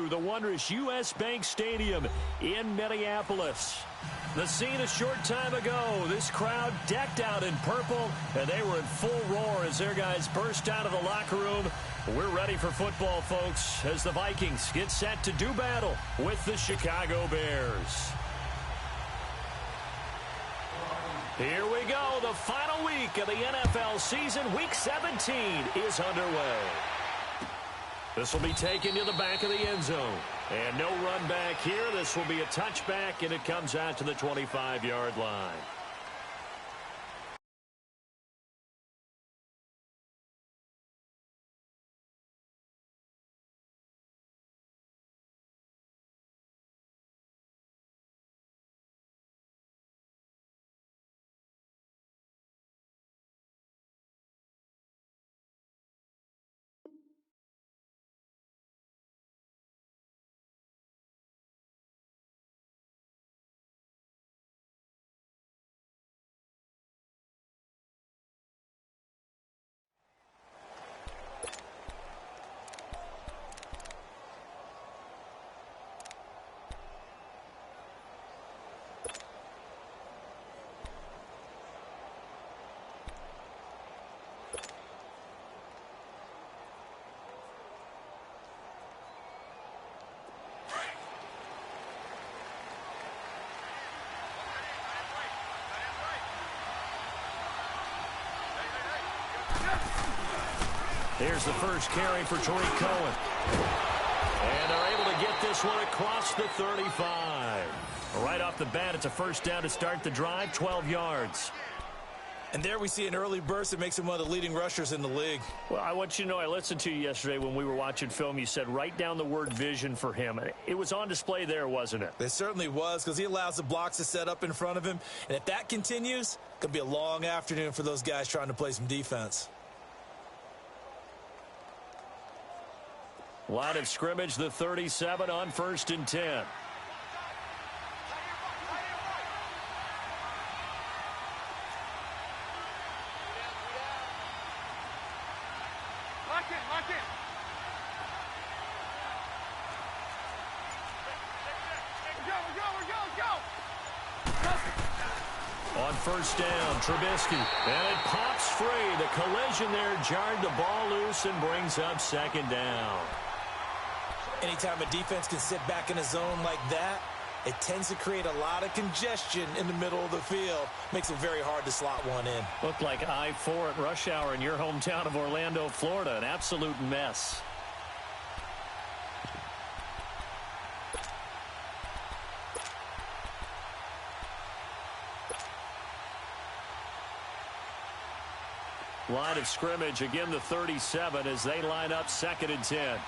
through the wondrous U.S. Bank Stadium in Minneapolis. The scene a short time ago, this crowd decked out in purple, and they were in full roar as their guys burst out of the locker room. We're ready for football, folks, as the Vikings get set to do battle with the Chicago Bears. Here we go. The final week of the NFL season. Week 17 is underway. This will be taken to the back of the end zone. And no run back here. This will be a touchback, and it comes out to the 25-yard line. Here's the first carry for Tariq Cohen. And they're able to get this one across the 35. Right off the bat, it's a first down to start the drive, 12 yards. And there we see an early burst that makes him one of the leading rushers in the league. Well, I want you to know, I listened to you yesterday when we were watching film. You said write down the word vision for him. It was on display there, wasn't it? It certainly was, because he allows the blocks to set up in front of him. And if that continues, it could be a long afternoon for those guys trying to play some defense. Line of scrimmage, the 37 on 1st and 10. Lock it. Go. On 1st down, Trubisky. And it pops free. The collision there jarred the ball loose and brings up 2nd down. Anytime a defense can sit back in a zone like that, it tends to create a lot of congestion in the middle of the field. Makes it very hard to slot one in. Looked like I-4 at rush hour in your hometown of Orlando, Florida. An absolute mess. Line of scrimmage, again the 37 as they line up 2nd and 10.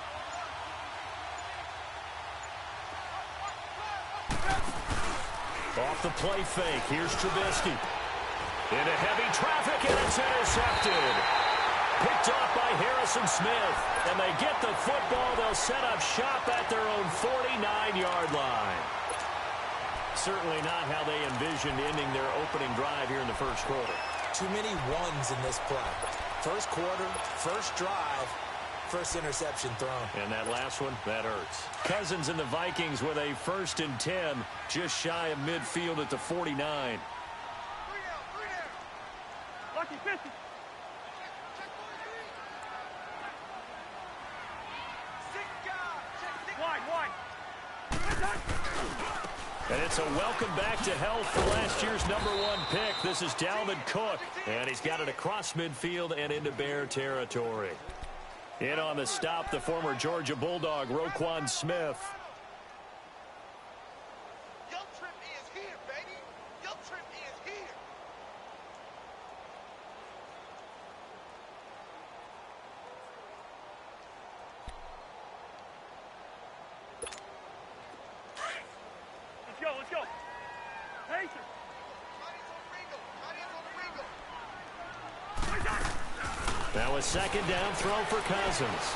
Off the play fake, here's Trubisky. Into heavy traffic, and it's intercepted. Picked off by Harrison Smith. And they get the football. They'll set up shop at their own 49-yard line. Certainly not how they envisioned ending their opening drive here in the first quarter. Too many ones in this play. First quarter, first drive, first interception thrown. And that last one, that hurts. Cousins and the Vikings with a 1st and 10, just shy of midfield at the 49. 3 down. Lucky 50. Wide. And it's a welcome back to health for last year's #1 pick. This is Dalvin Cook. And he's got it across midfield and into Bear territory. In on the stop, the former Georgia Bulldog, Roquan Smith. Your trip is here, baby. Your trip is here. Let's go. Pacer. Now a 2nd down throw for Cousins.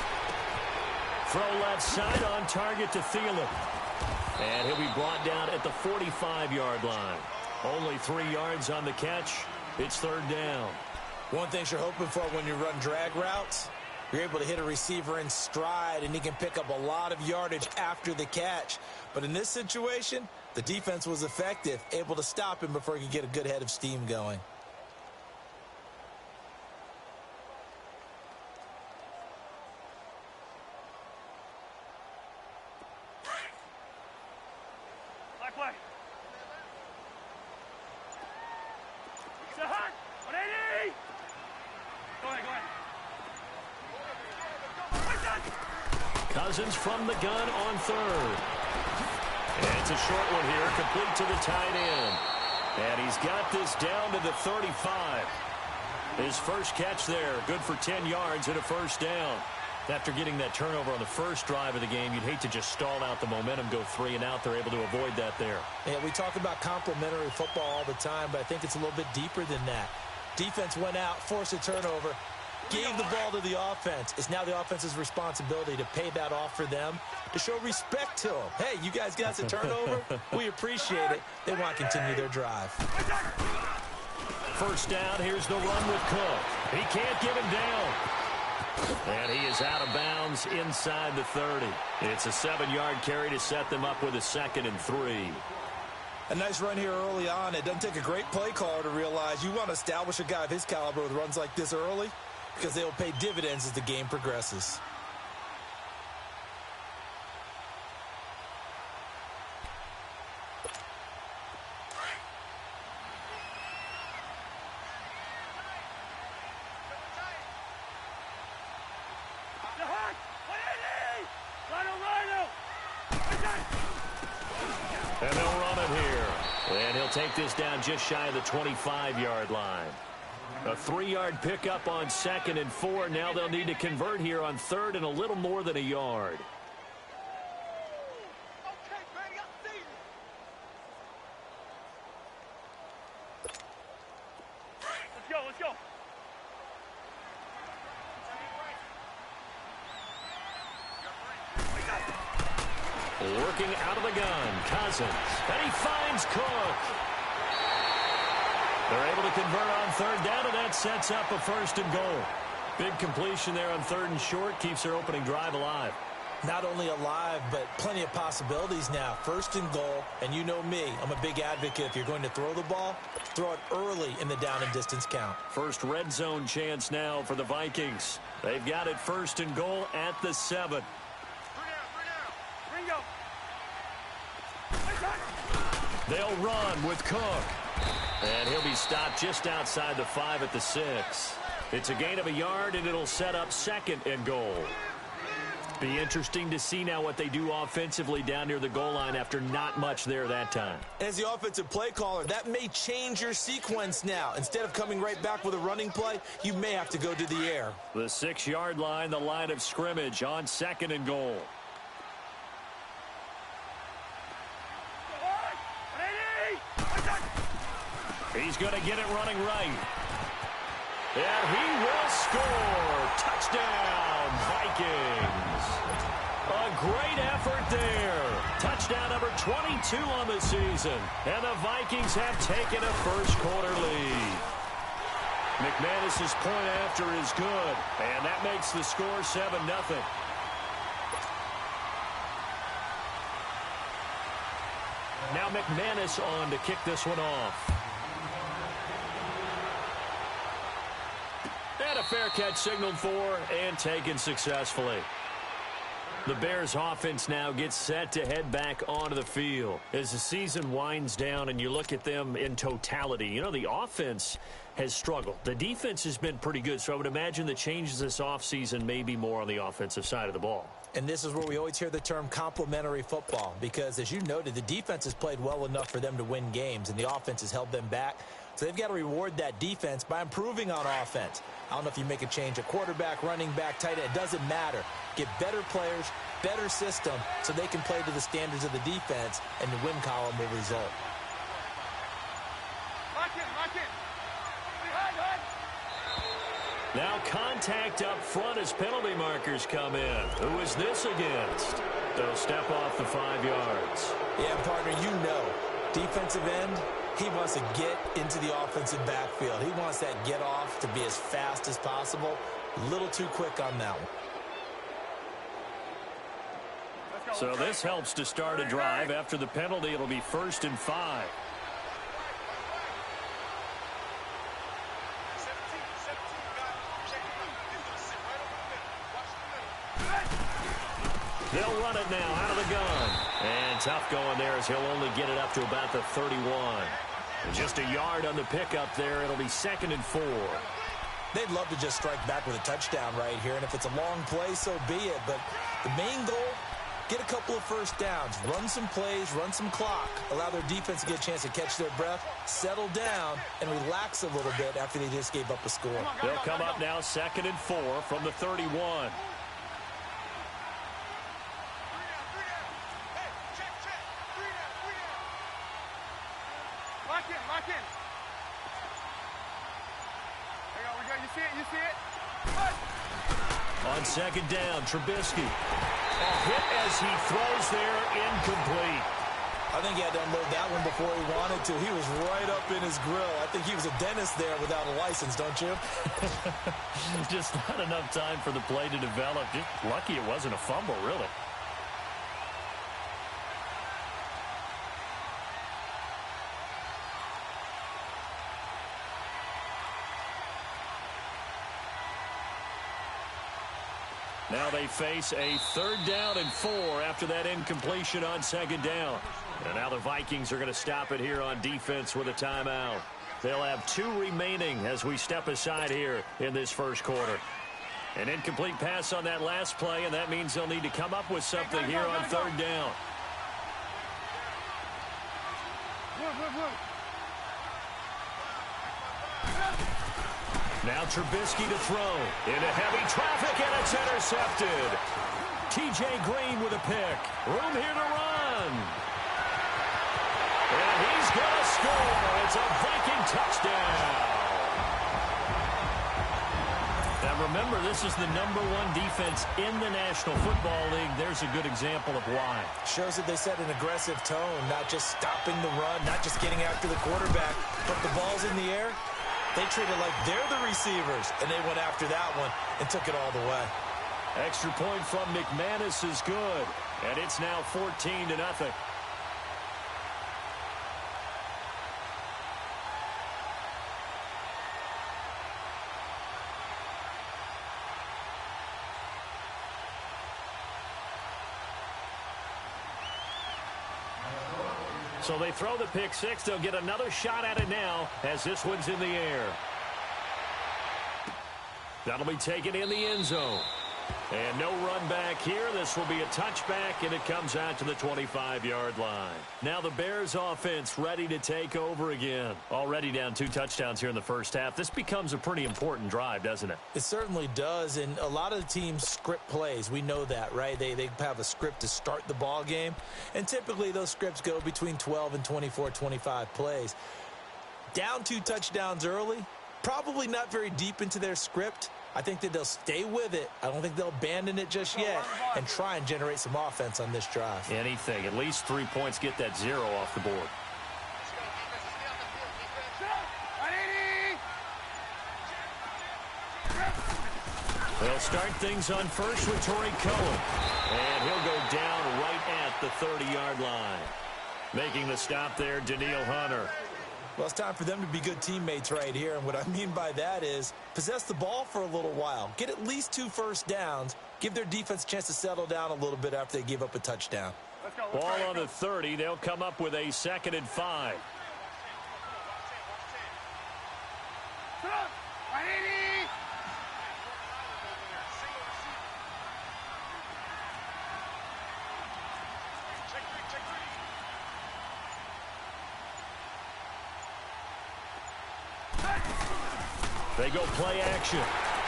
Throw left side on target to Thielen. And he'll be brought down at the 45-yard line. Only 3 yards on the catch. It's 3rd down. One thing you're hoping for when you run drag routes, You're able to hit a receiver in stride, and he can pick up a lot of yardage after the catch. But in this situation, the defense was effective, able to stop him before he could get a good head of steam going. Cousins from the gun on third. And it's a short one here, complete to the tight end. And he's got this down to the 35. His first catch there, good for 10 yards and a first down. After getting that turnover on the first drive of the game, you'd hate to just stall out the momentum, go 3 and out. They're able to avoid that there. Yeah, we talk about complementary football all the time, but I think it's a little bit deeper than that. Defense went out, forced a turnover, gave the ball to the offense. It's now the offense's responsibility to pay that off for them, to show respect to them. Hey, you guys got the turnover? We appreciate it. They want to continue their drive. First down, here's the run with Cook. He can't get him down. And he is out of bounds inside the 30. It's a 7-yard carry to set them up with a 2nd and 3. A nice run here early on. It doesn't take a great play caller to realize you want to establish a guy of his caliber with runs like this early, because they will pay dividends as the game progresses. And they'll run it here. And he'll take this down just shy of the 25-yard line. A 3-yard pickup on 2nd and 4. Now they'll need to convert here on 3rd and a little more than a yard. Okay, baby, I see you. Let's go. Working out of the gun, Cousins. And he finds Cook. They're able to convert on 3rd down, and that sets up a 1st and goal. Big completion there on 3rd and short, keeps their opening drive alive. Not only alive, but plenty of possibilities now. 1st and goal, and you know me, I'm a big advocate. If you're going to throw the ball, throw it early in the down and distance count. First red zone chance now for the Vikings. They've got it 1st and goal at the 7. They'll run with Cook. And he'll be stopped just outside the 5 at the 6. It's a gain of a yard, and it'll set up 2nd and goal. Be interesting to see now what they do offensively down near the goal line after not much there that time. As the offensive play caller, that may change your sequence now. Instead of coming right back with a running play, you may have to go to the air. The 6-yard line, the line of scrimmage on 2nd and goal. He's going to get it running right. And he will score. Touchdown, Vikings. A great effort there. Touchdown number 22 on the season. And the Vikings have taken a first-quarter lead. McManus's point after is good. And that makes the score 7-0. Now McManus on to kick this one off. And a fair catch signaled for and taken successfully. The Bears offense now gets set to head back onto the field. As the season winds down and you look at them in totality, you know, the offense has struggled. The defense has been pretty good, so I would imagine the changes this offseason may be more on the offensive side of the ball. And this is where we always hear the term complementary football, because as you noted, the defense has played well enough for them to win games, and the offense has held them back. So they've got to reward that defense by improving on offense. I don't know if you make a change at quarterback, running back, tight end. It doesn't matter. Get better players, better system, so they can play to the standards of the defense, and the win column will result. Lock in. Now contact up front as penalty markers come in. Who is this against? They'll step off the 5 yards. Yeah, partner, you know, defensive end, he wants to get into the offensive backfield. He wants that get off to be as fast as possible. A little too quick on that one. So this helps to start a drive. After the penalty, it'll be 1st and 5. They'll run it now out of the gun. And tough going there as he'll only get it up to about the 31. And just a yard on the pickup there. It'll be 2nd and 4. They'd love to just strike back with a touchdown right here. And if it's a long play, so be it. But the main goal, get a couple of first downs, run some plays, run some clock, allow their defense to get a chance to catch their breath, settle down, and relax a little bit after they just gave up a score. They'll come up now 2nd and 4 from the 31. Lock in. There we go. You see it? On 2nd down, Trubisky. A hit as he throws there, incomplete. I think he had to unload that one before he wanted to. He was right up in his grill. I think he was a dentist there without a license, don't you? Just not enough time for the play to develop. Just lucky it wasn't a fumble, really. Now they face a 3rd down and 4 after that incompletion on 2nd down. And now the Vikings are going to stop it here on defense with a timeout. They'll have 2 remaining as we step aside here in this first quarter. An incomplete pass on that last play, and that means they'll need to come up with something here on 3rd down. Now Trubisky to throw. Into heavy traffic, and it's intercepted. T.J. Green with a pick. Room here to run. And he's going to score. It's a Viking touchdown. Now remember, this is the #1 defense in the National Football League. There's a good example of why. Shows that they set an aggressive tone, not just stopping the run, not just getting after the quarterback, but the ball's in the air. They treat it like they're the receivers, and they went after that one and took it all the way. Extra point from McManus is good, and it's now 14-0. So they throw the pick six. They'll get another shot at it now as this one's in the air. That'll be taken in the end zone. And no run back here. This will be a touchback, and it comes out to the 25-yard line. Now the Bears offense ready to take over again. Already down 2 touchdowns here in the first half. This becomes a pretty important drive, doesn't it? It certainly does, and a lot of the teams script plays. We know that, right? They have a script to start the ball game, and typically those scripts go between 12 and 24, 25 plays. Down 2 touchdowns early, probably not very deep into their script. I think that they'll stay with it. I don't think they'll abandon it just yet and try and generate some offense on this drive. Anything. At least 3 points, get that 0 off the board. They'll start things on first with Torrey Cohen. And he'll go down right at the 30-yard line. Making the stop there, Daniil Hunter. Well, it's time for them to be good teammates right here. And what I mean by that is possess the ball for a little while. Get at least 2 first downs. Give their defense a chance to settle down a little bit after they give up a touchdown. Ball on the 30. They'll come up with a 2nd and 5. They go play action.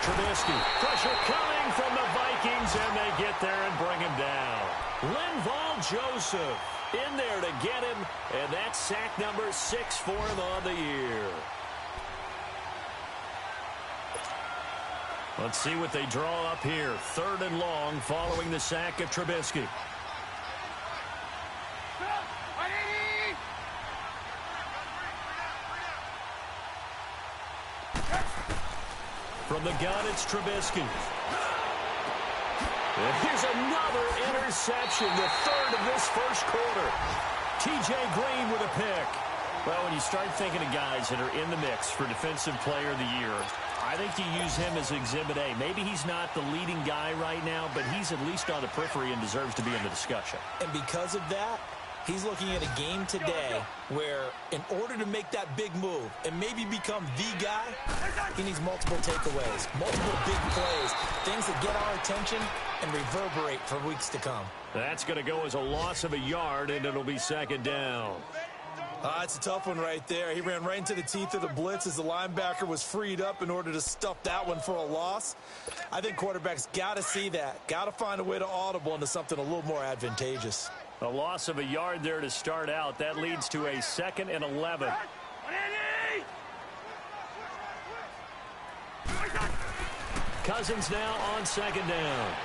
Trubisky. Pressure coming from the Vikings, and they get there and bring him down. Linval Joseph in there to get him, and that's sack number 6 for him on the year. Let's see what they draw up here. 3rd and long following the sack of Trubisky. From the gun, it's Trubisky. And here's another interception, the third of this first quarter. T.J. Green with a pick. Well, when you start thinking of guys that are in the mix for Defensive Player of the Year, I think you use him as Exhibit A. Maybe he's not the leading guy right now, but he's at least on the periphery and deserves to be in the discussion. And because of that, he's looking at a game today where in order to make that big move and maybe become the guy, he needs multiple takeaways, multiple big plays, things that get our attention and reverberate for weeks to come. That's going to go as a loss of a yard, and it'll be second down. It's a tough one right there. He ran right into the teeth of the blitz as the linebacker was freed up in order to stuff that one for a loss. I think quarterbacks got to see that, got to find a way to audible into something a little more advantageous. A loss of a yard there to start out. That leads to a 2nd and 11. Cousins now on second down.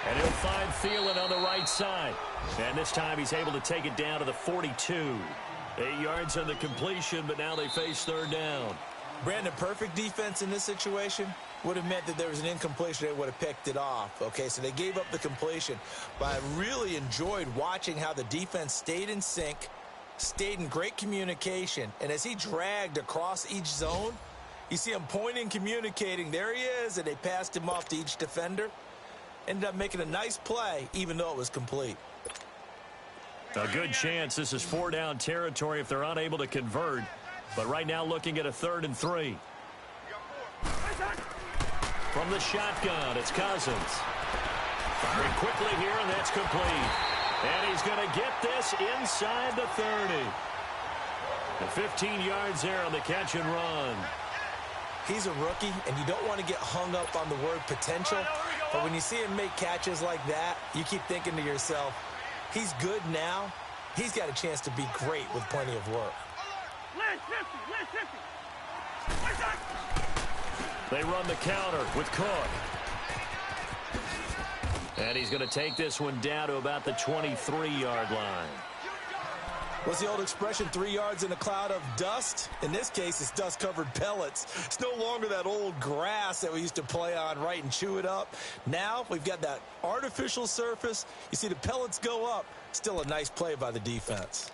And he'll find Thielen on the right side. And this time he's able to take it down to the 42. 8 yards on the completion, but now they face third down. Brandon, perfect defense in this situation would have meant that there was an incompletion. They would have picked it off. Okay, so they gave up the completion. But I really enjoyed watching how the defense stayed in sync, stayed in great communication. And as he dragged across each zone, you see him pointing, communicating. There he is, and they passed him off to each defender. Ended up making a nice play, even though it was complete. A good chance this is 4-down territory if they're unable to convert. But right now looking at a 3rd and 3. From the shotgun, it's Cousins. Firing quickly here, and that's complete. And he's going to get this inside the 30. The 15 yards there on the catch and run. He's a rookie, and you don't want to get hung up on the word potential. But when you see him make catches like that, you keep thinking to yourself, he's good now. He's got a chance to be great with plenty of work. They run the counter with Cook. And he's going to take this one down to about the 23-yard line. What's the old expression, 3 yards in a cloud of dust? In this case, it's dust-covered pellets. It's no longer that old grass that we used to play on, right, and chew it up. Now we've got that artificial surface. You see the pellets go up. Still a nice play by the defense.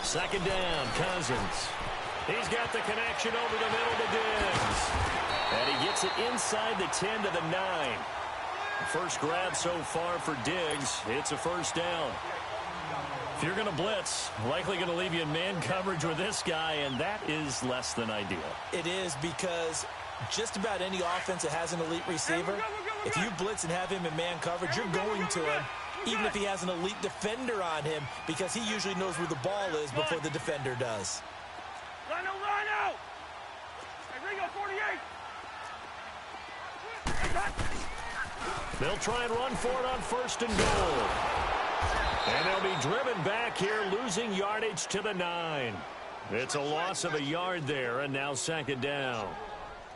Second down, Cousins. He's got the connection over the middle to Diggs. And he gets it inside the 10 to the 9. First grab so far for Diggs. It's a first down. If you're going to blitz, likely going to leave you in man coverage with this guy, and that is less than ideal. It is, because just about any offense that has an elite receiver, if you blitz and have him in man coverage, you're going to him, even if he has an elite defender on him, because he usually knows where the ball is before the defender does. Rhino! Hey, Ringo, 48! They'll try and run for it on 1st and goal. And they'll be driven back here, losing yardage to the 9. It's a loss of a yard there, and now 2nd down.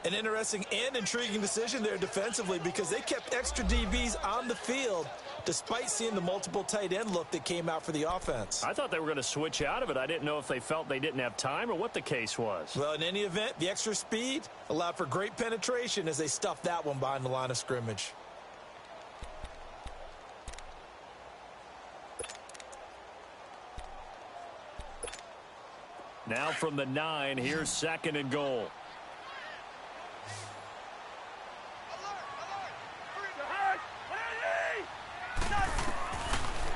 An interesting and intriguing decision there defensively, because they kept extra DBs on the field despite seeing the multiple tight end look that came out for the offense. I thought they were going to switch out of it. I didn't know if they felt they didn't have time or what the case was. Well, in any event, the extra speed allowed for great penetration as they stuffed that one behind the line of scrimmage. Now from the 9, here's 2nd and goal.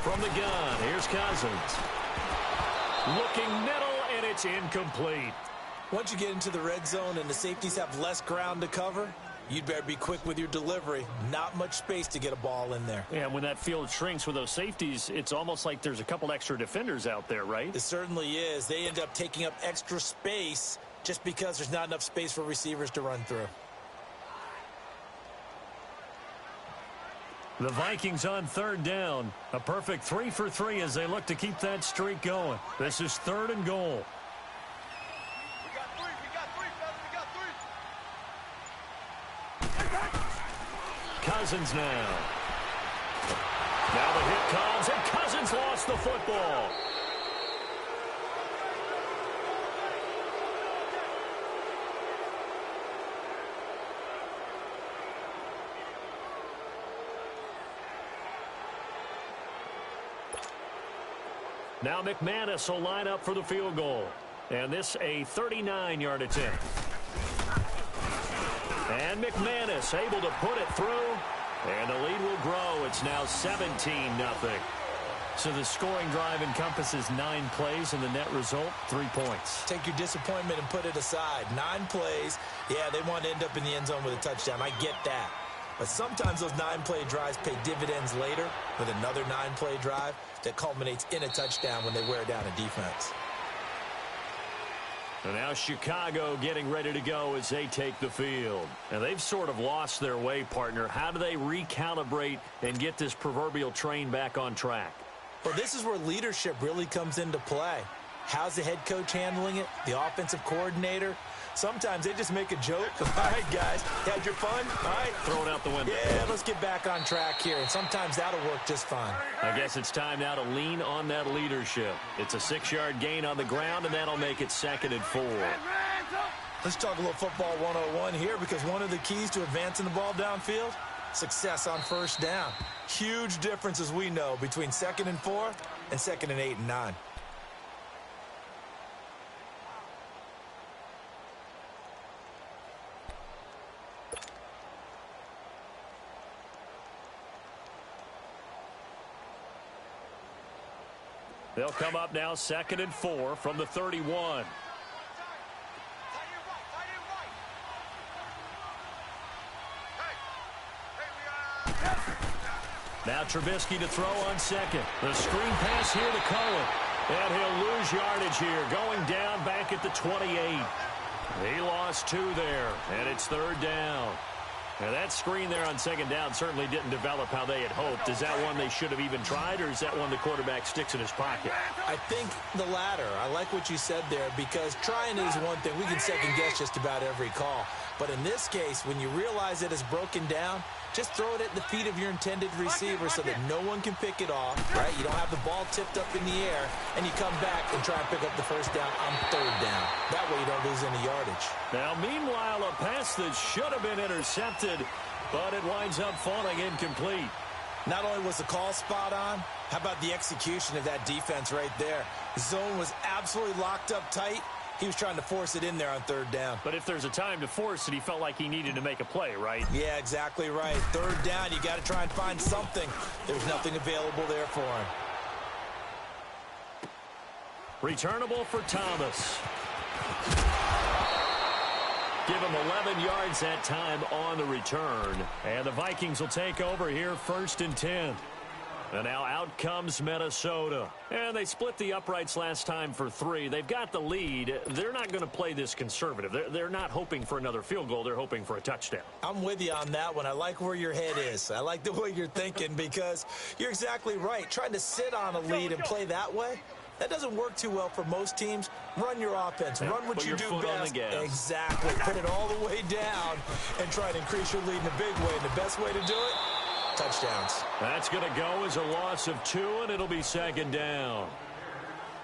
From the gun, here's Cousins. Looking middle, and it's incomplete. Once you get into the red zone and the safeties have less ground to cover, you'd better be quick with your delivery. Not much space to get a ball in there. Yeah, when that field shrinks with those safeties, it's almost like there's a couple extra defenders out there, right? It certainly is. They end up taking up extra space just because there's not enough space for receivers to run through. The Vikings on 3rd down. A perfect 3 for 3 as they look to keep that streak going. This is 3rd and goal. We got 3. Cousins now. Now the hit comes, and Cousins lost the football. Now McManus will line up for the field goal. And this a 39-yard attempt. And McManus able to put it through. And the lead will grow. It's now 17-0. So the scoring drive encompasses 9 plays, and the net result, 3 points. Take your disappointment and put it aside. 9 plays. Yeah, they want to end up in the end zone with a touchdown. I get that. But sometimes those 9-play drives pay dividends later with another 9-play drive that culminates in a touchdown when they wear down a defense. And now Chicago getting ready to go as they take the field. And they've sort of lost their way, partner. How do they recalibrate and get this proverbial train back on track? Well, this is where leadership really comes into play. How's the head coach handling it? The offensive coordinator? Sometimes they just make a joke. All right, guys, had your fun? All right. Throw it out the window. Yeah, let's get back on track here. And sometimes that'll work just fine. I guess it's time now to lean on that leadership. It's a 6-yard gain on the ground, and that'll make it 2nd and 4. Let's talk a little football 101 here, because one of the keys to advancing the ball downfield, success on first down. Huge difference, as we know, between 2nd and 4 and 2nd and 8 and 9. They'll come up now 2nd and 4 from the 31. Now Trubisky to throw on 2nd. The screen pass here to Cohen. And he'll lose yardage here. Going down back at the 28. He lost 2 there. And it's 3rd down. Now that screen there on 2nd down certainly didn't develop how they had hoped. Is that one they should have even tried, or is that one the quarterback sticks in his pocket? I think the latter. I like what you said there, because trying is one thing. We can second guess just about every call. But in this case, when you realize it is broken down, just throw it at the feet of your intended receiver so that no one can pick it off, right? You don't have the ball tipped up in the air, and you come back and try and pick up the first down on 3rd down. That way you don't lose any yardage. Now, meanwhile, a pass that should have been intercepted, but it winds up falling incomplete. Not only was the call spot on, how about the execution of that defense right there? The zone was absolutely locked up tight. He was trying to force it in there on 3rd down. But if there's a time to force it, he felt like he needed to make a play, right? Yeah, exactly right. 3rd down, you got to try and find something. There's nothing available there for him. Returnable for Thomas. Give him 11 yards that time on the return. And the Vikings will take over here 1st and 10. And now out comes Minnesota. And they split the uprights last time for 3. They've got the lead. They're not going to play this conservative. They're not hoping for another field goal. They're hoping for a touchdown. I'm with you on that one. I like where your head is. I like the way you're thinking, because you're exactly right. Trying to sit on a lead and play that way, that doesn't work too well for most teams. Run your offense. Run what you do best. Exactly. Put it all the way down and try to increase your lead in a big way. And the best way to do it, touchdowns. That's going to go as a loss of 2, and it'll be 2nd down.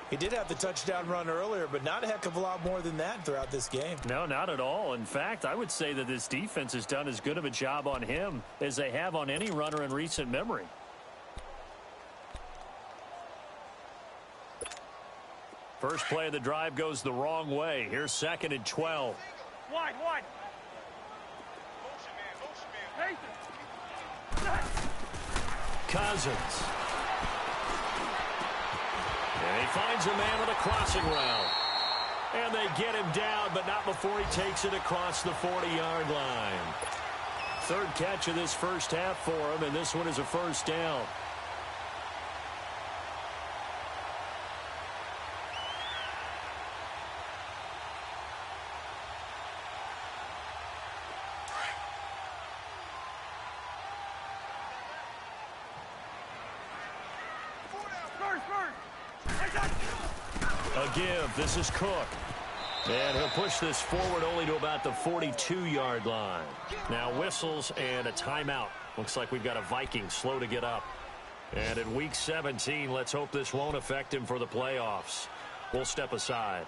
He did have the touchdown run earlier, but not a heck of a lot more than that throughout this game. No, not at all. In fact, I would say that this defense has done as good of a job on him as they have on any runner in recent memory. First play of the drive goes the wrong way. Here's 2nd and 12. Wide. Cousins. And he finds a man with a crossing route. And they get him down, but not before he takes it across the 40-yard line. 3rd catch of this first half for him, and this one is a 1st down. A give. This is Cook. And he'll push this forward only to about the 42-yard line. Now whistles and a timeout. Looks like we've got a Viking slow to get up. And in Week 17, let's hope this won't affect him for the playoffs. We'll step aside.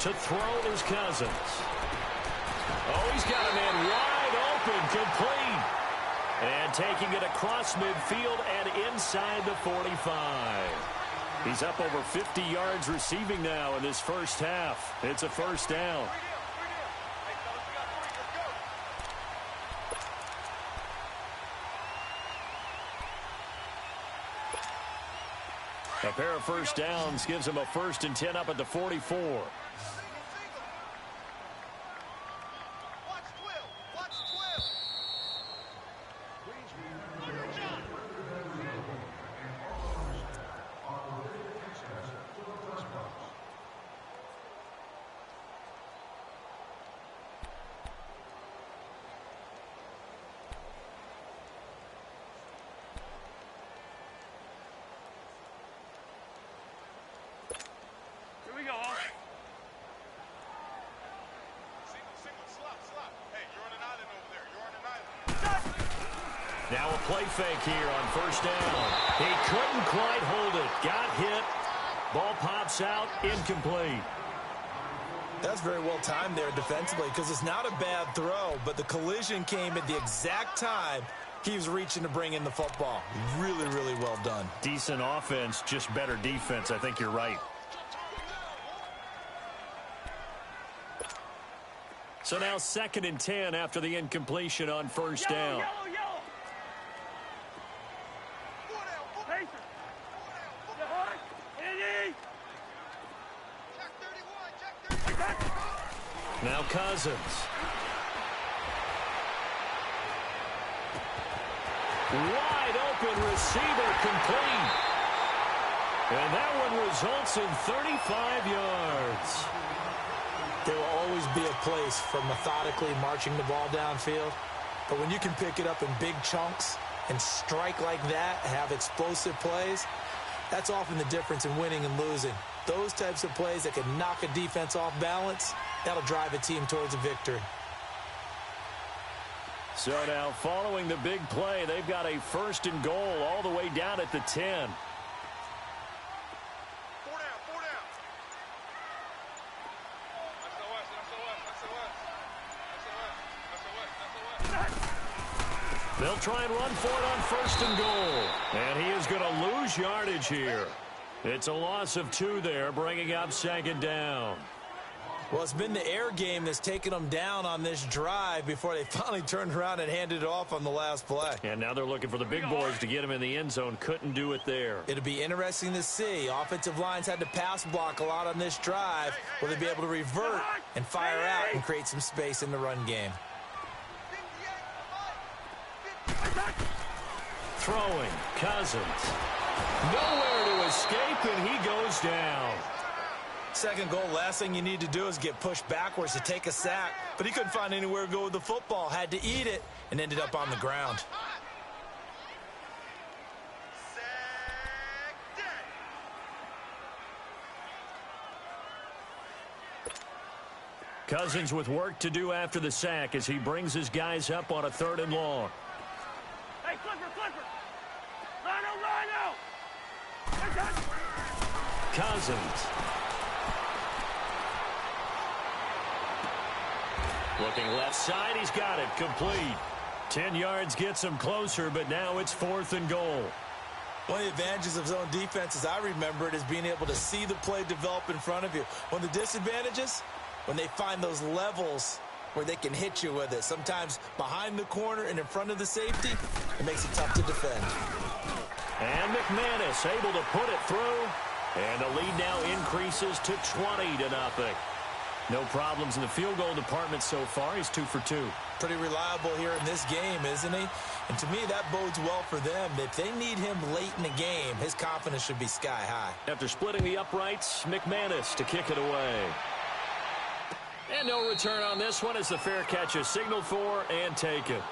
To throw is Cousins. Oh, he's got a man wide open, complete. And taking it across midfield and inside the 45. He's up over 50 yards receiving now in this first half. It's a first down. A pair of first downs gives him a 1st and 10 up at the 44. Now a play fake here on first down. He couldn't quite hold it. Got hit. Ball pops out. Incomplete. That's very well timed there defensively because it's not a bad throw, but the collision came at the exact time he was reaching to bring in the football. Really, really well done. Decent offense, just better defense. I think you're right. So now 2nd and 10 after the incompletion on first down. Now Cousins. Wide open receiver, complete. And that one results in 35 yards. There will always be a place for methodically marching the ball downfield. But when you can pick it up in big chunks and strike like that, have explosive plays, that's often the difference in winning and losing. Those types of plays that can knock a defense off balance, that'll drive a team towards a victory. So now following the big play, they've got a 1st and goal all the way down at the 10. 4 down, 4 down. They'll try and run for it on 1st and goal. And he is going to lose yardage here. It's a loss of 2 there, bringing up 2nd down. Well, it's been the air game that's taken them down on this drive before they finally turned around and handed it off on the last play. And now they're looking for the big boys to get him in the end zone. Couldn't do it there. It'll be interesting to see. Offensive lines had to pass block a lot on this drive. Will they be able to revert and fire out and create some space in the run game? Throwing, Cousins. Nowhere to escape, and he goes down. 2nd goal, last thing you need to do is get pushed backwards to take a sack. But he couldn't find anywhere to go with the football. Had to eat it and ended up on the ground. Cousins with work to do after the sack as he brings his guys up on a 3rd and long. Hey, Clifford! Rhino! Cousins. Looking left side, he's got it, complete. 10 yards gets him closer, but now it's 4th and goal. One of the advantages of zone defense, as I remember it, is being able to see the play develop in front of you. One of the disadvantages, when they find those levels where they can hit you with it. Sometimes behind the corner and in front of the safety, it makes it tough to defend. And McManus able to put it through. And the lead now increases to 20-0. No problems in the field goal department so far. He's 2 for 2. Pretty reliable here in this game, isn't he? And to me, that bodes well for them. If they need him late in the game, his confidence should be sky high. After splitting the uprights, McManus to kick it away. And no return on this one as the fair catch is signaled for and taken.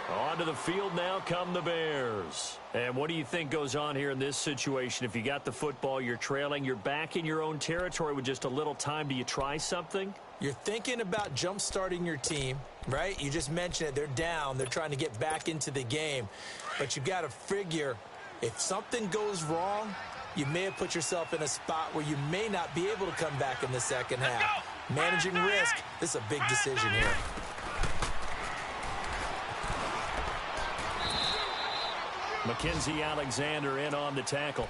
Onto the field now come the Bears. And what do you think goes on here in this situation? If you got the football, you're trailing, you're back in your own territory with just a little time. Do you try something? You're thinking about jump-starting your team, right? You just mentioned it. They're down. They're trying to get back into the game. But you've got to figure if something goes wrong, you may have put yourself in a spot where you may not be able to come back in the second half. Managing risk, this is a big decision here. Mackenzie Alexander in on the tackle.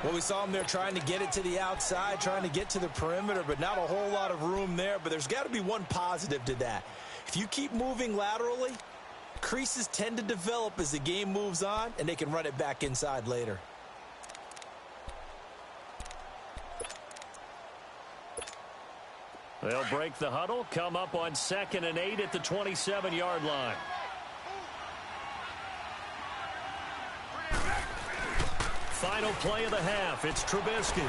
Well, we saw him there trying to get it to the outside, trying to get to the perimeter, but not a whole lot of room there. But there's got to be one positive to that. If you keep moving laterally, creases tend to develop as the game moves on, and they can run it back inside later. They'll break the huddle, come up on 2nd and 8 at the 27-yard line. Final play of the half. It's Trubisky.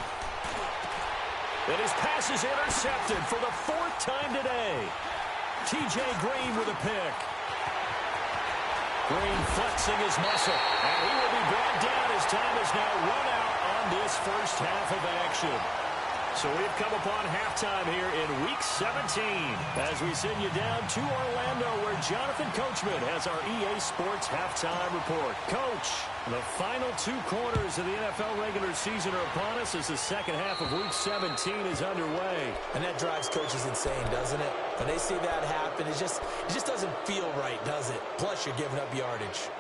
And his pass is intercepted for the 4th time today. T.J. Green with a pick. Green flexing his muscle. And he will be brought down as time is now run out on this first half of action. So we've come upon halftime here in Week 17 as we send you down to Orlando where Jonathan Coachman has our EA Sports Halftime Report. Coach, the final 2 quarters of the NFL regular season are upon us as the second half of Week 17 is underway. And that drives coaches insane, doesn't it? When they see that happen, it just doesn't feel right, does it? Plus, you're giving up yardage.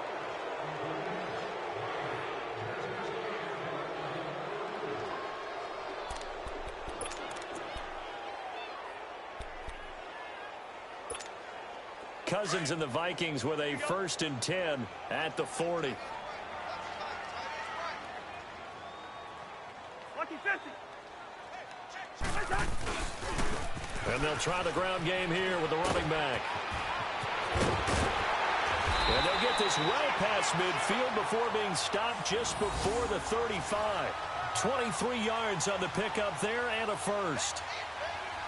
Cousins and the Vikings with a 1st and 10 at the 40. And they'll try the ground game here with the running back. And they'll get this well past midfield before being stopped just before the 35. 23 yards on the pickup there and a 1st.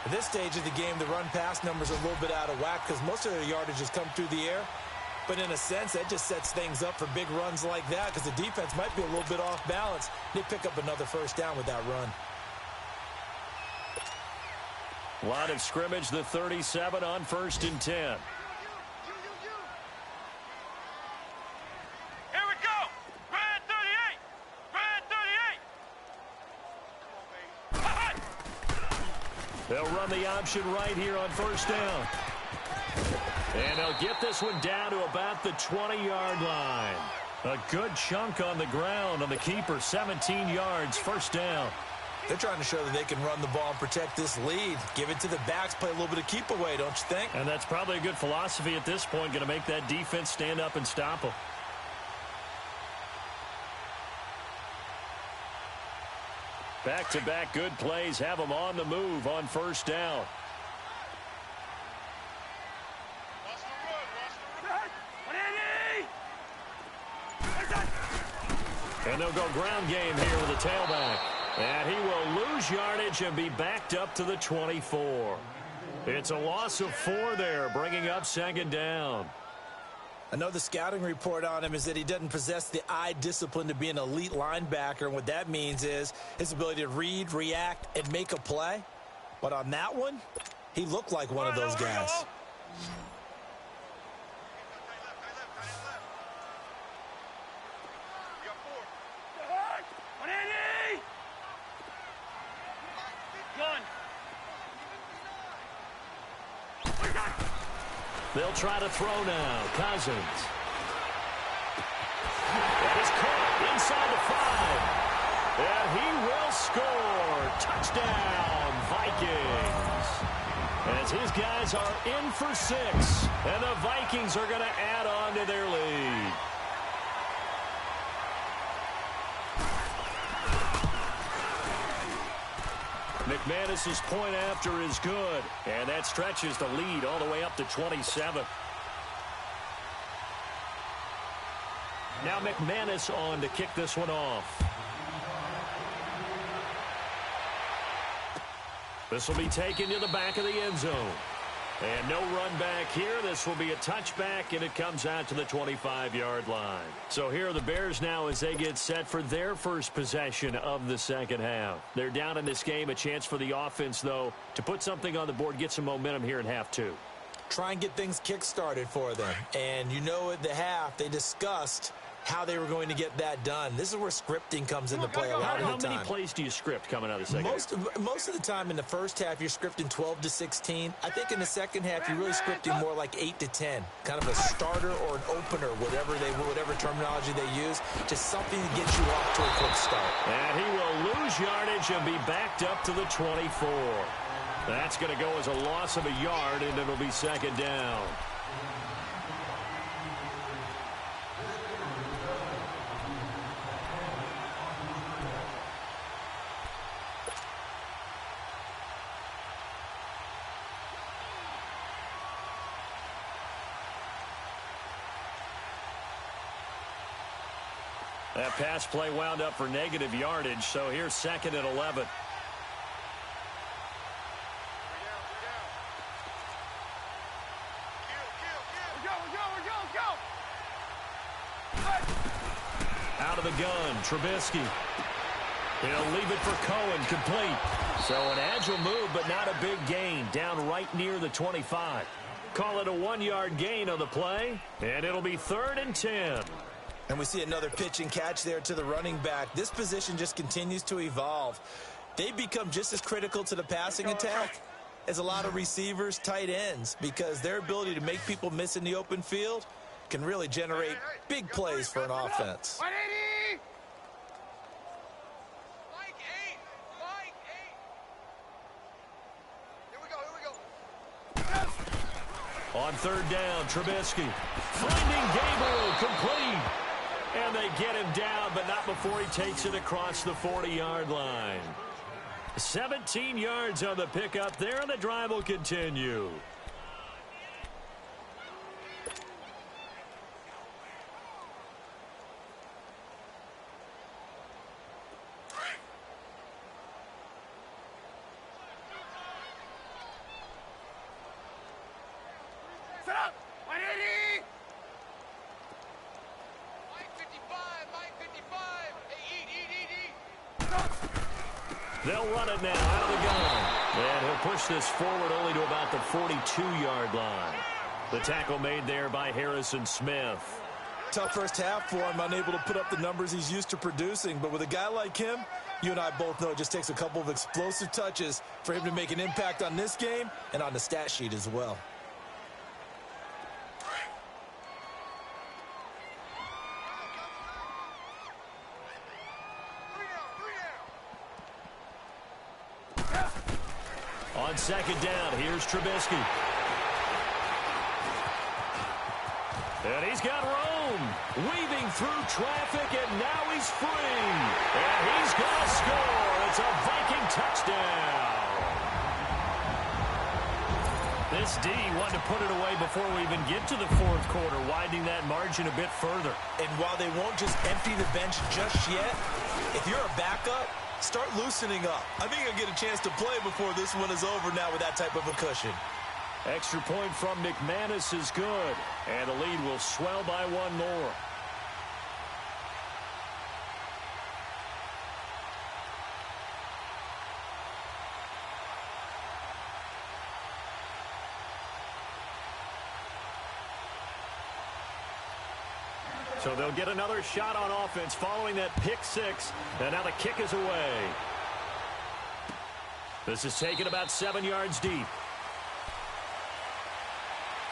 At this stage of the game, the run-pass numbers are a little bit out of whack because most of their yardage has come through the air. But in a sense, that just sets things up for big runs like that because the defense might be a little bit off balance. They pick up another 1st down with that run. Line of scrimmage, the 37 on 1st and 10. Here we go. Red 38. Red 38. They'll run the option right here on 1st down. And they'll get this one down to about the 20-yard line. A good chunk on the ground on the keeper, 17 yards, 1st down. They're trying to show that they can run the ball and protect this lead. Give it to the backs, play a little bit of keep away, don't you think? And that's probably a good philosophy at this point, going to make that defense stand up and stop them. Back-to-back good plays have them on the move on 1st down. And they'll go ground game here with the tailback. And he will lose yardage and be backed up to the 24. It's a loss of 4 there, bringing up 2nd down. I know the scouting report on him is that he doesn't possess the eye discipline to be an elite linebacker. And what that means is his ability to read, react, and make a play. But on that one, he looked like one of those guys. They'll try to throw now. Cousins. That is caught inside the 5. And he will score. Touchdown, Vikings. As his guys are in for 6. And the Vikings are going to add on to their lead. McManus's point after is good, and that stretches the lead all the way up to 27. Now McManus on to kick this one off. This will be taken to the back of the end zone. And no run back here. This will be a touchback, and it comes out to the 25-yard line. So here are the Bears now as they get set for their first possession of the second half. They're down in this game. A chance for the offense, though, to put something on the board, get some momentum here in half two. Try and get things kick-started for them. And you know at the half, they discussed how they were going to get that done. This is where scripting comes into play a lot of the time. How many plays do you script coming out of the second half? Most of the time in the first half, you're scripting 12 to 16. I think in the second half, you're really scripting more like 8 to 10. Kind of a starter or an opener, whatever terminology they use. Just something to get you off to a quick start. And he will lose yardage and be backed up to the 24. That's going to go as a loss of a yard, and it'll be second down. That pass play wound up for negative yardage, so here's second and 11. Out of the gun, Trubisky. He'll leave it for Cohen, complete. So an agile move, but not a big gain, down right near the 25. Call it a 1-yard gain on the play, and it'll be 3rd and 10. And we see another pitch and catch there to the running back. This position just continues to evolve. They become just as critical to the passing attack as a lot of receivers, tight ends, because their ability to make people miss in the open field can really generate big plays for an offense. On 3rd down, Trubisky finding Gabriel, complete. And they get him down, but not before he takes it across the 40-yard line. 17 yards on the pickup there, and the drive will continue. Set up! 180! They'll run it now out of the gun. And he'll push this forward only to about the 42-yard line. The tackle made there by Harrison Smith. Tough first half for him, unable to put up the numbers he's used to producing. But with a guy like him, you and I both know it just takes a couple of explosive touches for him to make an impact on this game and on the stat sheet as well. On 2nd down, here's Trubisky. And he's got room, weaving through traffic, and now he's free. And he's going to score. It's a Viking touchdown. This D wanted to put it away before we even get to the 4th quarter, widening that margin a bit further. And while they won't just empty the bench just yet, if you're a backup, start loosening up. I think you'll get a chance to play before this one is over now with that type of a cushion. Extra point from McManus is good, and the lead will swell by 1 more. So they'll get another shot on offense following that pick 6, and now the kick is away. This is taken about 7 yards deep.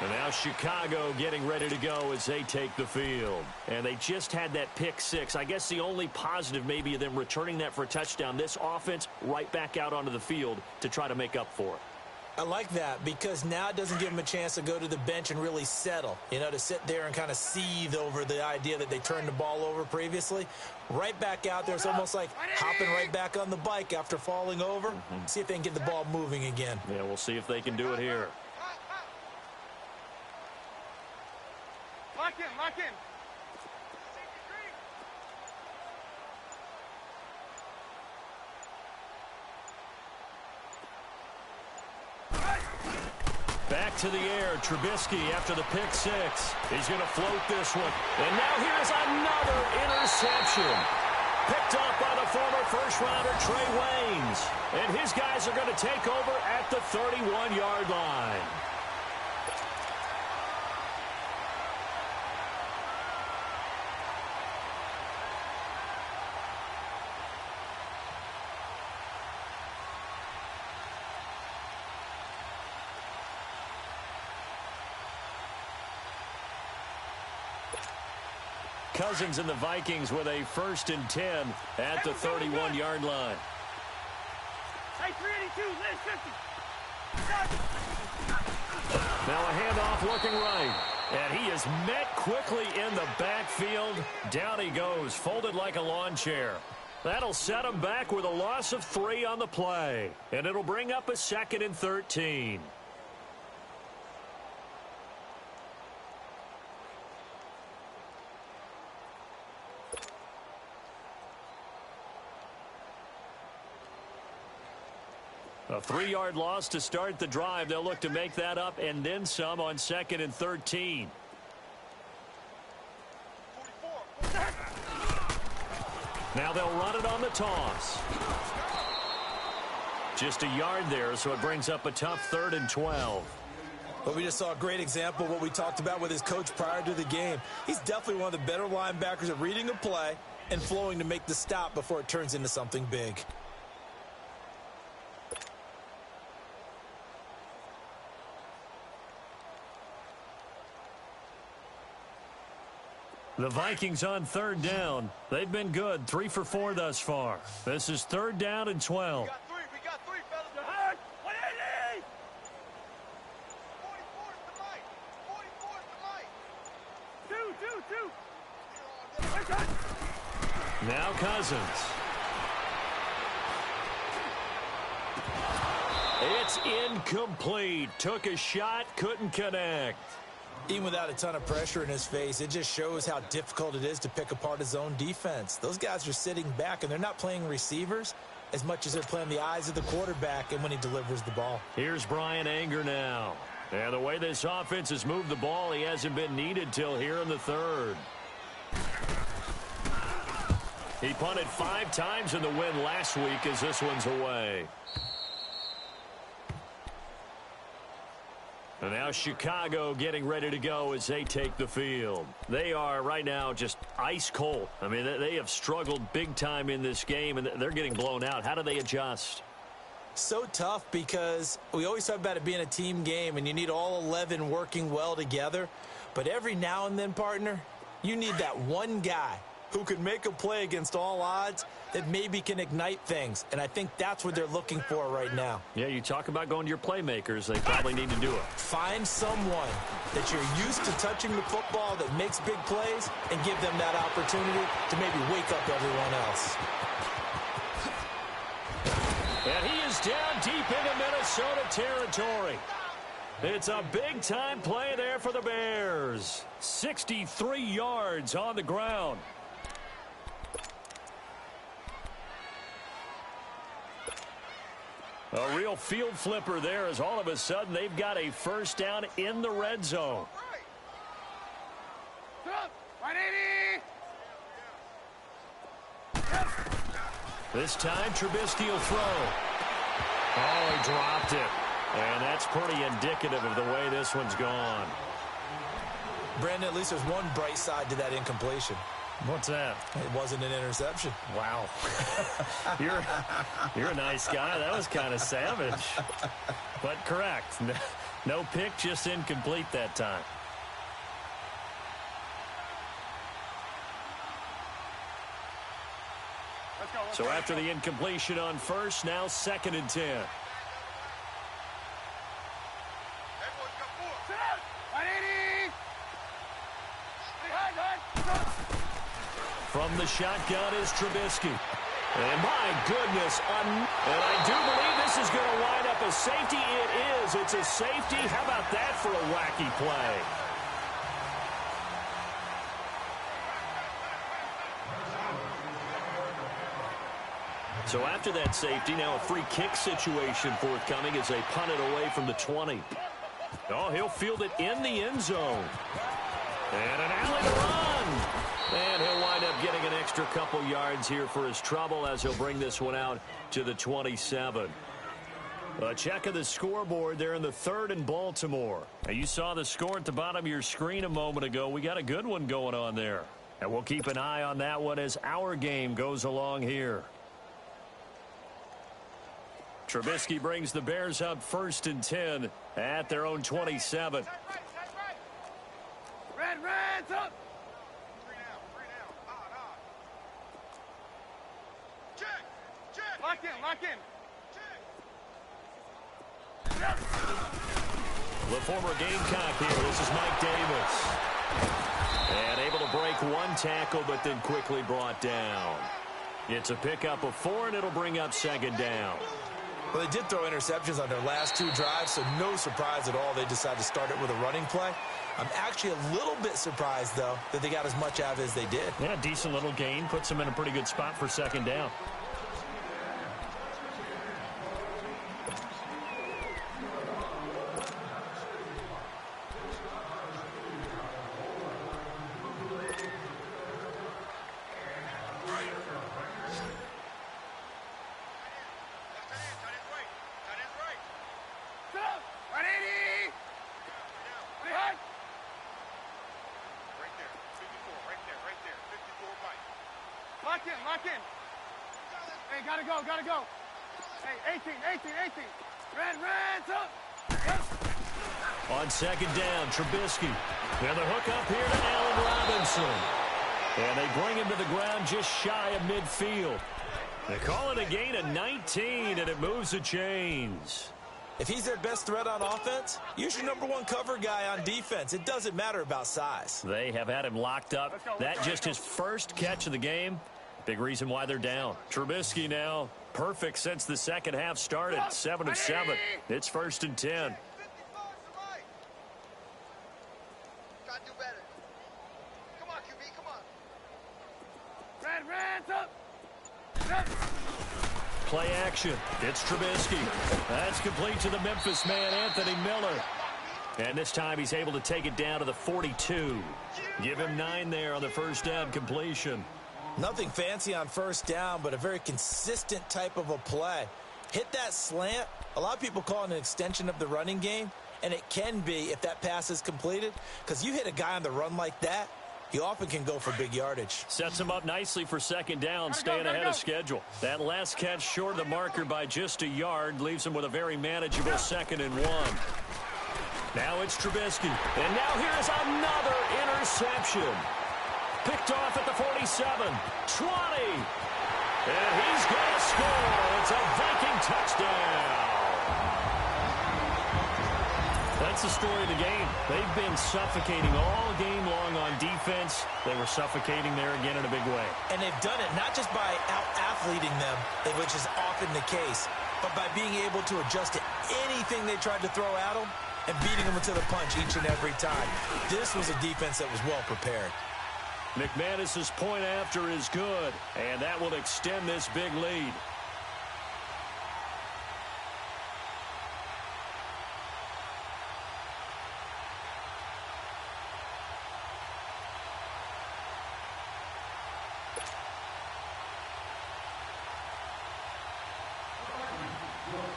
And now Chicago getting ready to go as they take the field. And they just had that pick 6. I guess the only positive maybe of them returning that for a touchdown. This offense right back out onto the field to try to make up for it. I like that because now it doesn't give them a chance to go to the bench and really settle, to sit there and kind of seethe over the idea that they turned the ball over previously. Right back out there, it's almost like hopping right back on the bike after falling over. See if they can get the ball moving again. Yeah, we'll see if they can do it here. Lock in, lock in. Back to the air, Trubisky after the pick six. He's going to float this one. And now here's another interception. Picked up by the former first-rounder Trey Waynes. And his guys are going to take over at the 31-yard line. Cousins and the Vikings with a 1st and 10 at the 31-yard line. Hey, 382, list 50. Now a handoff looking right. And he is met quickly in the backfield. Down he goes, folded like a lawn chair. That'll set him back with a loss of 3 on the play. And it'll bring up a 2nd and 13. A 3-yard loss to start the drive. They'll look to make that up and then some on 2nd and 13. Now they'll run it on the toss. Just a yard there, so it brings up a tough 3rd and 12. But we just saw a great example of what we talked about with his coach prior to the game. He's definitely one of the better linebackers at reading a play and flowing to make the stop before it turns into something big. The Vikings on 3rd down. They've been good, 3 for 4 thus far. This is 3rd down and 12. We got three, fellas. The hard, 180. 44 is the mic. 44 is the mic. Two. Now Cousins. It's incomplete. Took a shot, couldn't connect. Even without a ton of pressure in his face, it just shows how difficult it is to pick apart his own defense. Those guys are sitting back, and they're not playing receivers as much as they're playing the eyes of the quarterback and when he delivers the ball. Here's Brian Anger now. And the way this offense has moved the ball, he hasn't been needed till here in the 3rd. He punted 5 times in the win last week as this one's away. And now Chicago getting ready to go as they take the field. They are right now just ice cold. I mean, they have struggled big time in this game, and they're getting blown out. How do they adjust? So tough because we always talk about it being a team game, and you need all 11 working well together. But every now and then, partner, you need that one guy who can make a play against all odds that maybe can ignite things. And I think that's what they're looking for right now. Yeah, you talk about going to your playmakers. They probably need to do it. Find someone that you're used to touching the football that makes big plays and give them that opportunity to maybe wake up everyone else. And he is down deep into Minnesota territory. It's a big-time play there for the Bears. 63 yards on the ground. A real field flipper there as all of a sudden they've got a 1st down in the red zone. 180. This time Trubisky will throw. Oh, he dropped it. And that's pretty indicative of the way this one's gone. Brandon, at least there's one bright side to that incompletion. What's that? It wasn't an interception. Wow. You're a nice guy. That was kind of savage. But correct. No pick, just incomplete that time. So after the incompletion on 1st, now 2nd and 10. From the shotgun is Trubisky. And my goodness, and I do believe this is going to wind up a safety. It is. It's a safety. How about that for a wacky play? So after that safety, now a free kick situation forthcoming as they punt it away from the 20. Oh, he'll field it in the end zone. And an alley to run. And he'll wind up getting an extra couple yards here for his trouble as he'll bring this one out to the 27. A check of the scoreboard there in the 3rd and Baltimore. Now, you saw the score at the bottom of your screen a moment ago. We got a good one going on there. And we'll keep an eye on that one as our game goes along here. Trubisky brings the Bears up 1st and 10 at their own 27. Red's up. Lock in. The former Gamecock here. This is Mike Davis. And able to break one tackle, but then quickly brought down. It's a pickup of 4, and it'll bring up 2nd down. Well, they did throw interceptions on their last 2 drives, so no surprise at all they decided to start it with a running play. I'm actually a little bit surprised, though, that they got as much out of it as they did. Yeah, decent little gain. Puts them in a pretty good spot for 2nd down. Lock in. Hey, gotta go. Hey, 18. Red's up. On 2nd down, Trubisky. And the hook up here to Allen Robinson. And they bring him to the ground just shy of midfield. They call it a gain of 19, and it moves the chains. If he's their best threat on offense, use your #1 cover guy on defense. It doesn't matter about size. They have had him locked up. That just his first catch of the game. Big reason why they're down. Trubisky now perfect since the second half started. 7 of 7. It's 1st and 10. Gotta do better. Come on, QB, come on. Red's up. Play action. It's Trubisky. That's complete to the Memphis man, Anthony Miller. And this time he's able to take it down to the 42. Give him 9 there on the first down completion. Nothing fancy on first down, but a very consistent type of a play. Hit that slant. A lot of people call it an extension of the running game, and it can be if that pass is completed, because you hit a guy on the run like that, he often can go for big yardage. Sets him up nicely for 2nd down, staying ahead of schedule. That last catch short of the marker by just a yard leaves him with a very manageable 2nd and 1. Now it's Trubisky. And now here's another interception. Picked off at the 47, 20. And he's going to score. It's a Viking touchdown. That's the story of the game. They've been suffocating all game long on defense. They were suffocating there again in a big way. And they've done it not just by out-athleting them, which is often the case, but by being able to adjust to anything they tried to throw at them and beating them to the punch each and every time. This was a defense that was well prepared. McManus's point after is good, and that will extend this big lead.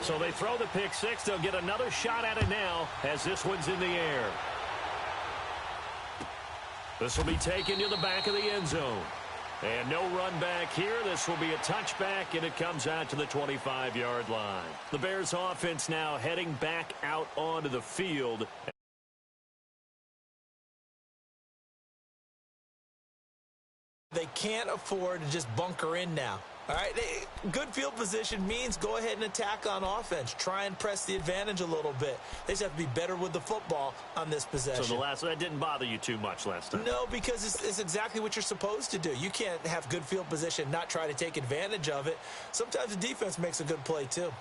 So they throw the pick 6. They'll get another shot at it now as this one's in the air. This will be taken to the back of the end zone. And no run back here. This will be a touchback, and it comes out to the 25-yard line. The Bears offense now heading back out onto the field. They can't afford to just bunker in now. All right, good field position means go ahead and attack on offense. Try and press the advantage a little bit. They just have to be better with the football on this possession. So that didn't bother you too much last time? No, because it's exactly what you're supposed to do. You can't have good field position, not try to take advantage of it. Sometimes the defense makes a good play, too.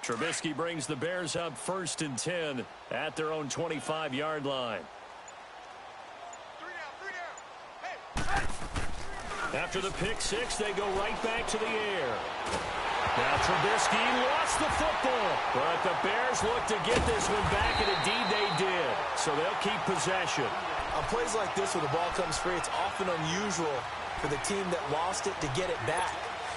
Trubisky brings the Bears up 1st and 10 at their own 25-yard line. After the pick six, they go right back to the air. Now Trubisky lost the football, but the Bears look to get this one back, and indeed they did. So they'll keep possession. On plays like this where the ball comes free, it's often unusual for the team that lost it to get it back.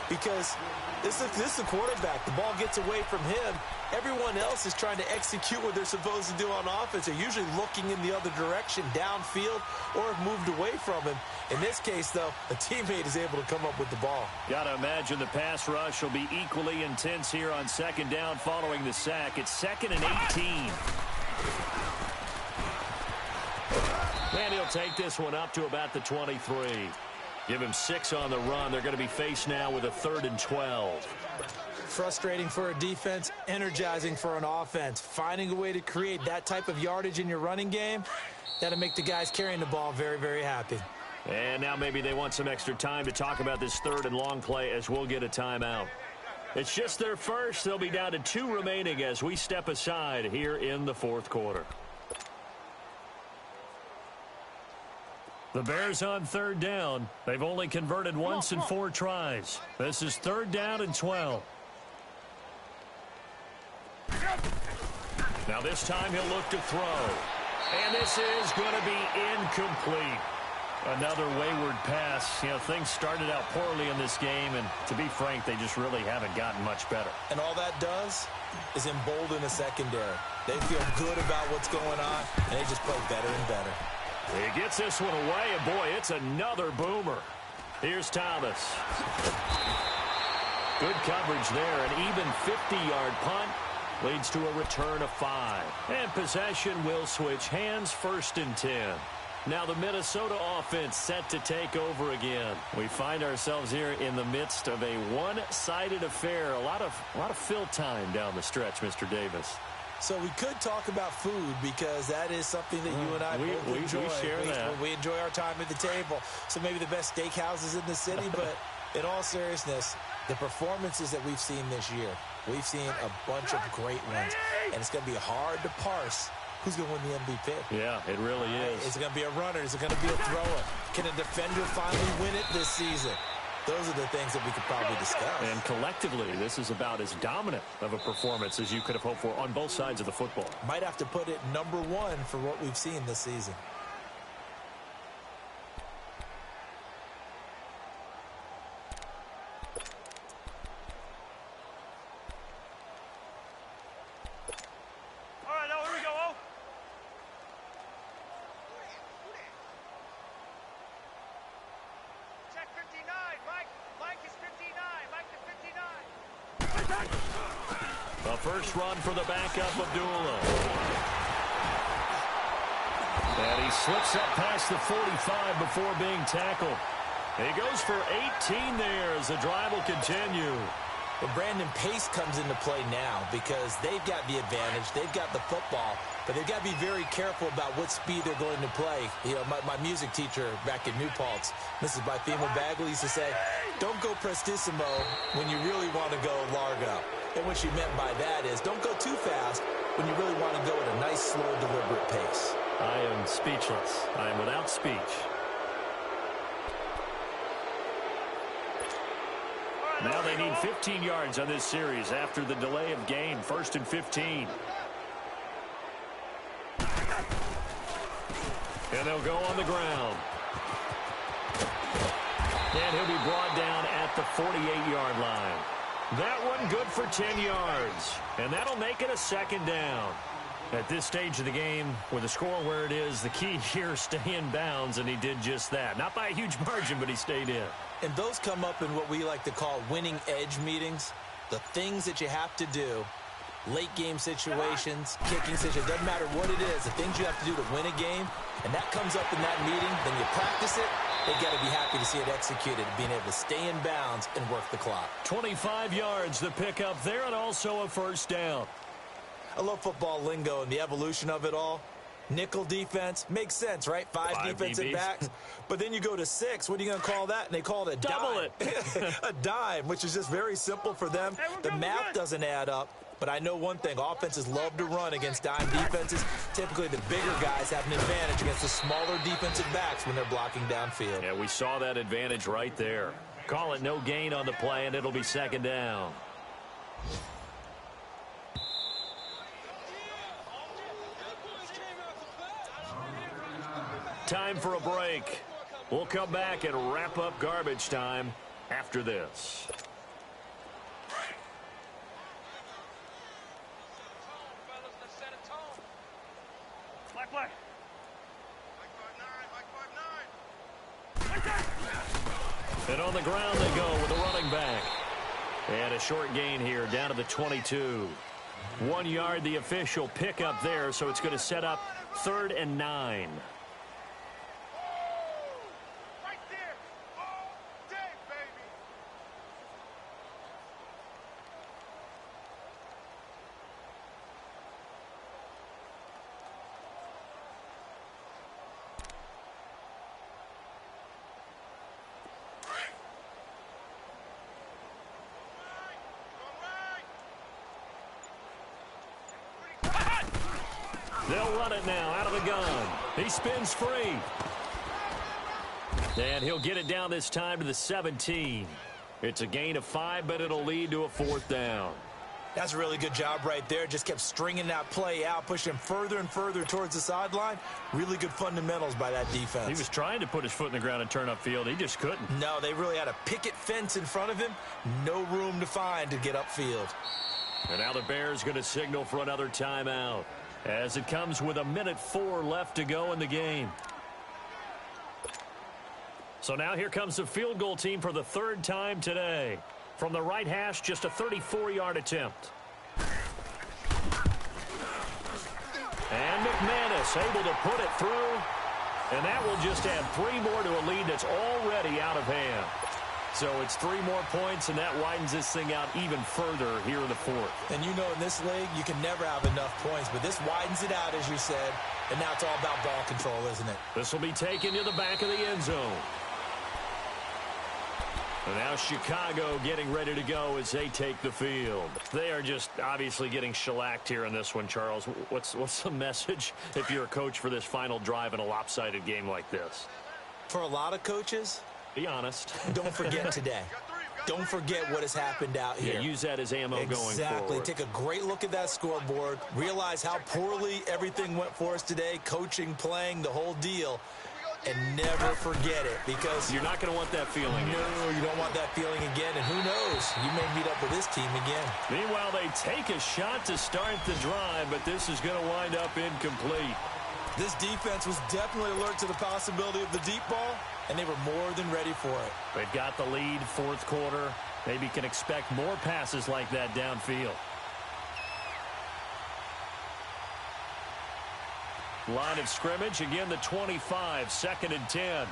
Because this is the quarterback. The ball gets away from him. Everyone else is trying to execute what they're supposed to do on offense. They're usually looking in the other direction, downfield, or have moved away from him. In this case, though, a teammate is able to come up with the ball. Got to imagine the pass rush will be equally intense here on 2nd down following the sack. It's 2nd and 18. And he'll take this one up to about the 23. Give him 6 on the run. They're going to be faced now with a 3rd and 12. Frustrating for a defense, energizing for an offense. Finding a way to create that type of yardage in your running game, that'll make the guys carrying the ball very, very happy. And now maybe they want some extra time to talk about this 3rd and long play as we'll get a timeout. It's just their first. They'll be down to 2 remaining as we step aside here in the 4th quarter. The Bears on 3rd down. They've only converted once in 4 tries. This is 3rd down and 12. Now this time he'll look to throw. And this is going to be incomplete. Another wayward pass. You know, things started out poorly in this game, and to be frank, they just really haven't gotten much better. And all that does is embolden the secondary. They feel good about what's going on, and they just play better and better. He gets this one away, and boy, it's another boomer. Here's Thomas. Good coverage there. An even 50-yard punt leads to a return of 5. And possession will switch hands, 1st and 10. Now the Minnesota offense set to take over again. We find ourselves here in the midst of a one-sided affair. A lot of fill time down the stretch, Mr. Davis. So we could talk about food because that is something that you and I both enjoy. We share that. We enjoy our time at the table. So maybe the best steakhouses in the city, but in all seriousness, the performances that we've seen this year, we've seen a bunch of great ones, and it's going to be hard to parse who's going to win the MVP. Yeah, it really is. Is it going to be a runner? Is it going to be a thrower? Can a defender finally win it this season? Those are the things that we could probably discuss. And collectively, this is about as dominant of a performance as you could have hoped for on both sides of the football. Might have to put it number 1 for what we've seen this season. All right, now here we go, oh. Check 59, Mike. Mike is 59. Mike to 59. A first run for the backup, Abdullah. And he slips up past the 45 before being tackled. He goes for 18 there as the drive will continue. But Brandon, pace comes into play now because they've got the advantage. They've got the football, but they've got to be very careful about what speed they're going to play. You know, my music teacher back in New Paltz, Mrs. Byfema Bagley, used to say, don't go prestissimo when you really want to go largo. And what she meant by that is don't go too fast when you really want to go at a nice, slow, deliberate pace. I am speechless. I am without speech. Now they need 15 yards on this series after the delay of game. 1st and 15. And they'll go on the ground. And he'll be brought down at the 48-yard line. That one good for 10 yards. And that'll make it a 2nd down. At this stage of the game, with the score where it is, the key here is stay in bounds, and he did just that. Not by a huge margin, but he stayed in. And those come up in what we like to call winning edge meetings. The things that you have to do late game situations, kicking situations, doesn't matter what it is, the things you have to do to win a game, and that comes up in that meeting, then you practice it, they've got to be happy to see it executed, being able to stay in bounds and work the clock. 25 yards the pickup there, and also a first down. I love football lingo and the evolution of it all. Nickel defense makes sense, right? Five defensive DBs. backs. But then you go to 6. What are you going to call that? And they call it a Double dime. it. A dime, which is just very simple for them. The math doesn't add up. But I know one thing. Offenses love to run against dime defenses. Typically, the bigger guys have an advantage against the smaller defensive backs when they're blocking downfield. Yeah, we saw that advantage right there. Call it no gain on the play, and it'll be second down. Time for a break. We'll come back and wrap up garbage time after this. And on the ground they go with the running back. And a short gain here down to the 22. 1 yard the official pickup there, so it's going to set up 3rd and 9. Right there. All day, baby. They'll run it now out of the gun. He spins free. And he'll get it down this time to the 17. It's a gain of 5, but it'll lead to a 4th down. That's a really good job right there. Just kept stringing that play out, pushing him further and further towards the sideline. Really good fundamentals by that defense. He was trying to put his foot in the ground and turn upfield. He just couldn't. No, they really had a picket fence in front of him. No room to find to get upfield. And now the Bears going to signal for another timeout, as it comes with 1:04 left to go in the game. So now here comes the field goal team for the 3rd time today. From the right hash, just a 34-yard attempt. And McManus able to put it through. And that will just add 3 more to a lead that's already out of hand. So it's 3 more points, and that widens this thing out even further here in the 4th. And you know, in this league, you can never have enough points, but this widens it out, as you said, and now it's all about ball control, isn't it? This will be taken to the back of the end zone. And now Chicago getting ready to go as they take the field. They are just obviously getting shellacked here in this one, Charles. What's the message if you're a coach for this final drive in a lopsided game like this? For a lot of coaches, be honest. Don't forget today. Don't forget what has happened out here. Yeah, use that as ammo going forward. Exactly. Take a great look at that scoreboard. Realize how poorly everything went for us today. Coaching, playing, the whole deal. And never forget it, because you're not going to want that feeling. No, you don't want that feeling again. And who knows? You may meet up with this team again. Meanwhile, they take a shot to start the drive, but this is going to wind up incomplete. This defense was definitely alert to the possibility of the deep ball, and they were more than ready for it. They've got the lead, 4th quarter. Maybe can expect more passes like that downfield. Line of scrimmage, again the 25, 2nd and 10.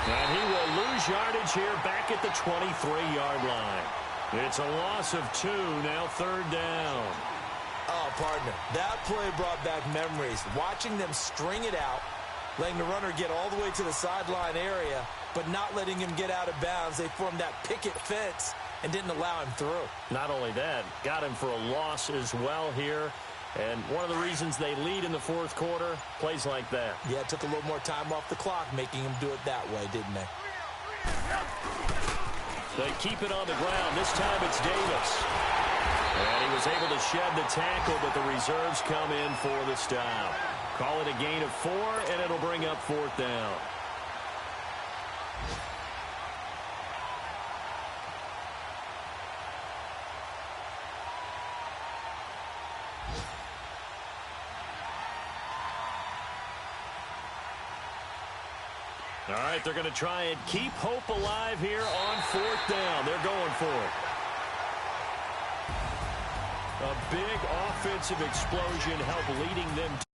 And he will lose yardage here back at the 23-yard line. It's a loss of 2, now 3rd down. Oh, partner, that play brought back memories. Watching them string it out, letting the runner get all the way to the sideline area, but not letting him get out of bounds. They formed that picket fence and didn't allow him through. Not only that, got him for a loss as well here. And one of the reasons they lead in the 4th quarter, plays like that. Yeah, it took a little more time off the clock, making him do it that way, didn't they? They keep it on the ground. This time it's Davis. And he was able to shed the tackle, but the reserves come in for the stop. Call it a gain of 4, and it'll bring up 4th down. All right, they're going to try and keep hope alive here on 4th down. They're going for it. A big offensive explosion helped leading them